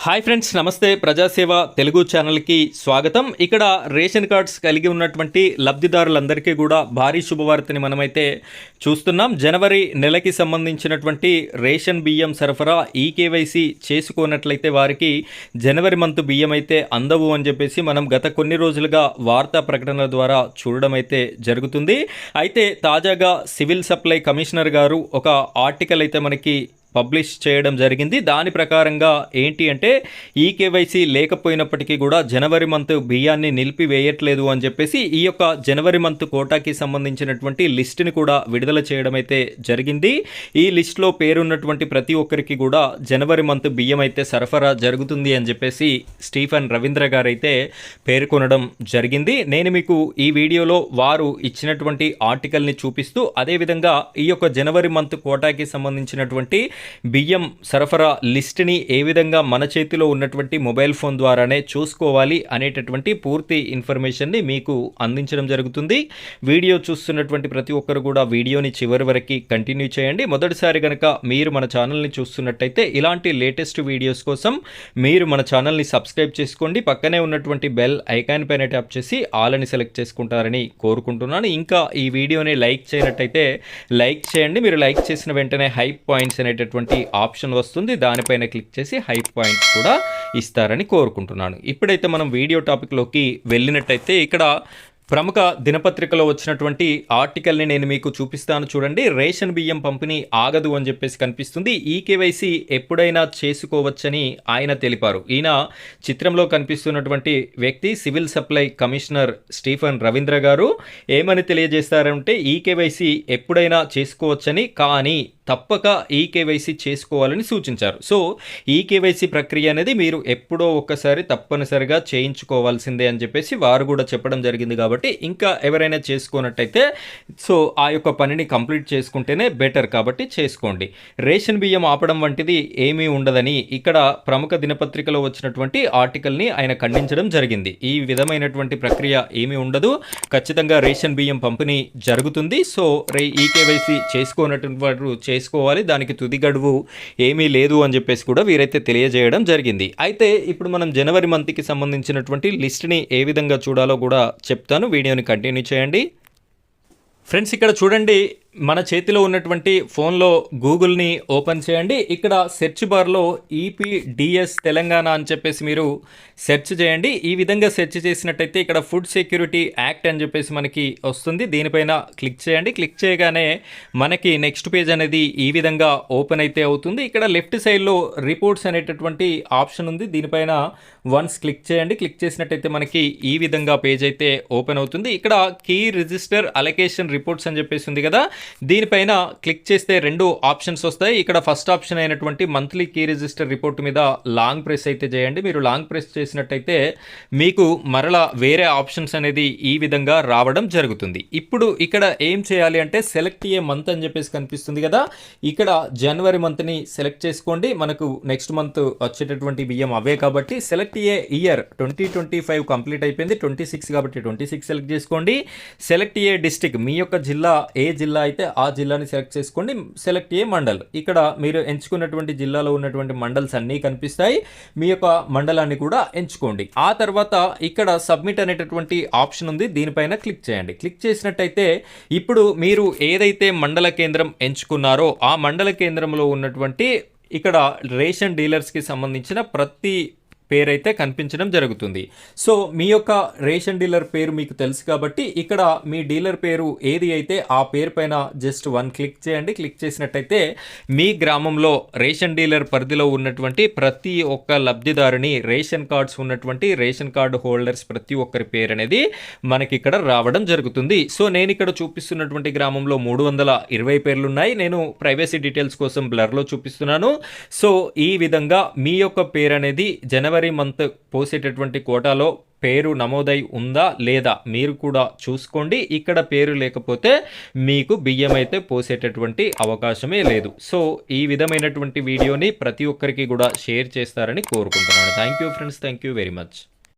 Hi friends, నమస్తే. ప్రజాసేవ తెలుగు ఛానల్కి స్వాగతం. ఇక్కడ రేషన్ కార్డ్స్ కలిగి ఉన్నటువంటి లబ్ధిదారులందరికీ కూడా భారీ శుభవార్తని మనమైతే చూస్తున్నాం. జనవరి నెలకి సంబంధించినటువంటి రేషన్ బియ్యం సరఫరా ఈకేవైసీ చేసుకోనట్లయితే వారికి జనవరి మంత్ బియ్యం అయితే అందవు అని చెప్పేసి మనం గత కొన్ని రోజులుగా వార్తా ప్రకటనల ద్వారా చూడడం అయితే జరుగుతుంది. అయితే తాజాగా సివిల్ సప్లై కమిషనర్ గారు ఒక ఆర్టికల్ అయితే మనకి పబ్లిష్ చేయడం జరిగింది. దాని ప్రకారంగా ఏంటి అంటే ఈకేవైసీ లేకపోయినప్పటికీ కూడా జనవరి మంత్ బియ్యాన్ని నిలిపివేయట్లేదు అని చెప్పేసి ఈ యొక్క జనవరి మంత్ కోటాకి సంబంధించినటువంటి లిస్టుని కూడా విడుదల చేయడం అయితే జరిగింది. ఈ లిస్టులో పేరున్నటువంటి ప్రతి ఒక్కరికి కూడా జనవరి మంత్ బియ్యం అయితే సరఫరా జరుగుతుంది అని చెప్పేసి స్టీఫెన్ రవీంద్ర గారు అయితే పేర్కొనడం జరిగింది. నేను మీకు ఈ వీడియోలో వారు ఇచ్చినటువంటి ఆర్టికల్ని చూపిస్తూ అదేవిధంగా ఈ యొక్క జనవరి మంత్ కోటాకి సంబంధించినటువంటి బియ్యం సరఫరా లిస్ట్ని ఏ విధంగా మన చేతిలో ఉన్నటువంటి మొబైల్ ఫోన్ ద్వారానే చూసుకోవాలి అనేటటువంటి పూర్తి ఇన్ఫర్మేషన్ని మీకు అందించడం జరుగుతుంది. వీడియో చూస్తున్నటువంటి ప్రతి ఒక్కరు కూడా వీడియోని చివరి వరకు కంటిన్యూ చేయండి. మొదటిసారి కనుక మీరు మన ఛానల్ని చూస్తున్నట్టయితే ఇలాంటి లేటెస్ట్ వీడియోస్ కోసం మీరు మన ఛానల్ని సబ్స్క్రైబ్ చేసుకోండి. పక్కనే ఉన్నటువంటి బెల్ ఐకాన్ పైన ట్యాప్ చేసి ఆల్ అని సెలెక్ట్ చేసుకుంటారని కోరుకుంటున్నాను. ఇంకా ఈ వీడియోని లైక్ చేయనట్టయితే లైక్ చేయండి. మీరు లైక్ చేసిన వెంటనే హైప్ పాయింట్స్ అనేటటువంటి ఆప్షన్ వస్తుంది. దానిపైన క్లిక్ చేసి హై పాయింట్స్ కూడా ఇస్తారని కోరుకుంటున్నాను. ఇప్పుడైతే మనం వీడియో టాపిక్లోకి వెళ్ళినట్టయితే ఇక్కడ ప్రముఖ దినపత్రికలో వచ్చినటువంటి ఆర్టికల్ని నేను మీకు చూపిస్తాను. చూడండి, రేషన్ బియ్యం పంపిణీ ఆగదు అని చెప్పేసి కనిపిస్తుంది. ఈకేవైసీ ఎప్పుడైనా చేసుకోవచ్చని ఆయన తెలిపారు. ఈయన చిత్రంలో కనిపిస్తున్నటువంటి వ్యక్తి civil supply commissioner Stephen Ravindra గారు. ఏమని తెలియజేస్తారంటే ఈకేవైసీ ఎప్పుడైనా చేసుకోవచ్చని, కానీ తప్పక ఈకేవైసీ చేసుకోవాలని సూచించారు. సో ఈకేవైసీ ప్రక్రియ అనేది మీరు ఎప్పుడో ఒక్కసారి తప్పనిసరిగా చేయించుకోవాల్సిందే అని చెప్పేసి వారు కూడా చెప్పడం జరిగింది. కాబట్టి ఇంకా ఎవరైనా చేసుకోనట్టయితే సో ఆ యొక్క పనిని కంప్లీట్ చేసుకుంటేనే బెటర్, కాబట్టి చేసుకోండి. రేషన్ బియ్యం ఆపడం వంటిది ఏమీ ఉండదని ఇక్కడ ప్రముఖ దినపత్రికలో వచ్చినటువంటి ఆర్టికల్ని ఆయన ఖండించడం జరిగింది. ఈ విధమైనటువంటి ప్రక్రియ ఏమీ ఉండదు, ఖచ్చితంగా రేషన్ బియ్యం పంపిణీ జరుగుతుంది. సో ఈకేవైసీ చేసుకోనటువంటి వారు చేసుకోవాలి, దానికి తుది గడువు ఏమీ లేదు అని చెప్పేసి కూడా వీరైతే తెలియజేయడం జరిగింది. అయితే ఇప్పుడు మనం జనవరి మంత్కి సంబంధించినటువంటి లిస్ట్ని ఏ విధంగా చూడాలో కూడా చెప్తాను. వీడియోని కంటిన్యూ చేయండి. ఫ్రెండ్స్, ఇక్కడ చూడండి, మన చేతిలో ఉన్నటువంటి ఫోన్లో గూగుల్ని ఓపెన్ చేయండి. ఇక్కడ సెర్చ్ బార్లో ఈపీడిఎస్ తెలంగాణ అని చెప్పేసి మీరు సెర్చ్ చేయండి. ఈ విధంగా సెర్చ్ చేసినట్టయితే ఇక్కడ ఫుడ్ సెక్యూరిటీ యాక్ట్ అని చెప్పేసి మనకి వస్తుంది. దీనిపైన క్లిక్ చేయండి. క్లిక్ చేయగానే మనకి నెక్స్ట్ పేజ్ అనేది ఈ విధంగా ఓపెన్ అయితే అవుతుంది. ఇక్కడ లెఫ్ట్ సైడ్లో రిపోర్ట్స్ అనేటటువంటి ఆప్షన్ ఉంది. దీనిపైన వన్స్ క్లిక్ చేయండి. క్లిక్ చేసినట్టయితే మనకి ఈ విధంగా పేజ్ అయితే ఓపెన్ అవుతుంది. ఇక్కడ కీ రిజిస్టర్ అలొకేషన్ రిపోర్ట్స్ అని చెప్పేసి ఉంది కదా, దీనిపైన క్లిక్ చేస్తే రెండు ఆప్షన్స్ వస్తాయి. ఇక్కడ ఫస్ట్ ఆప్షన్ అయినటువంటి మంత్లీ కీ రిజిస్టర్ రిపోర్ట్ మీద లాంగ్ ప్రెస్ అయితే చేయండి. మీరు లాంగ్ ప్రెస్ చేసినట్టయితే మీకు మరలా వేరే ఆప్షన్స్ అనేది ఈ విధంగా రావడం జరుగుతుంది. ఇప్పుడు ఇక్కడ ఏం చేయాలి అంటే సెలెక్ట్ ఏ మంత్ అని చెప్పేసి కనిపిస్తుంది కదా, ఇక్కడ జనవరి మంత్ని సెలెక్ట్ చేసుకోండి. మనకు నెక్స్ట్ మంత్ వచ్చేటటువంటి బియ్యం అవే కాబట్టి సెలెక్ట్ ఏ ఇయర్ 2025 కంప్లీట్ అయిపోయింది, 26 కాబట్టి 26 సెలెక్ట్ చేసుకోండి. సెలెక్ట్ ఏ డిస్ట్రిక్ట్, మీ యొక్క జిల్లా ఏ జిల్లా అయితే ఆ జిల్లాని సెలెక్ట్ చేసుకోండి. సెలెక్ట్ ఏ మండల్, ఇక్కడ మీరు ఎంచుకున్నటువంటి జిల్లాలో ఉన్నటువంటి మండల్స్ అన్నీ కనిపిస్తాయి. మీ యొక్క మండలాన్ని కూడా ఎంచుకోండి. ఆ తర్వాత ఇక్కడ సబ్మిట్ అనేటటువంటి ఆప్షన్ ఉంది, దీనిపైన క్లిక్ చేయండి. క్లిక్ చేసినట్టయితే ఇప్పుడు మీరు ఏదైతే మండల కేంద్రం ఎంచుకున్నారో ఆ మండల కేంద్రంలో ఉన్నటువంటి ఇక్కడ రేషన్ డీలర్స్కి సంబంధించిన ప్రతి పేరైతే కనిపించడం జరుగుతుంది. సో మీ యొక్క రేషన్ డీలర్ పేరు మీకు తెలుసు కాబట్టి ఇక్కడ మీ డీలర్ పేరు ఏది అయితే ఆ పేరు పైన జస్ట్ వన్ క్లిక్ చేయండి. క్లిక్ చేసినట్టయితే మీ గ్రామంలో రేషన్ డీలర్ పరిధిలో ఉన్నటువంటి ప్రతి ఒక్క లబ్ధిదారుని రేషన్ కార్డ్స్ ఉన్నటువంటి రేషన్ కార్డు హోల్డర్స్ ప్రతి ఒక్కరి పేరు అనేది మనకి ఇక్కడ రావడం జరుగుతుంది. సో నేను ఇక్కడ చూపిస్తున్నటువంటి గ్రామంలో 320 పేర్లు ఉన్నాయి. నేను ప్రైవసీ డీటెయిల్స్ కోసం బ్లర్లో చూపిస్తున్నాను. సో ఈ విధంగా మీ యొక్క పేరు అనేది జనవరి మంత్ పోసేటటువంటి కోటాలో పేరు నమోదై ఉందా లేదా మీరు కూడా చూసుకోండి. ఇక్కడ పేరు లేకపోతే మీకు బియ్యం అయితే పోసేటటువంటి అవకాశమే లేదు. సో ఈ విధమైనటువంటి వీడియోని ప్రతి ఒక్కరికి కూడా షేర్ చేస్తారని కోరుకుంటున్నాను. Thank you friends, thank you very much.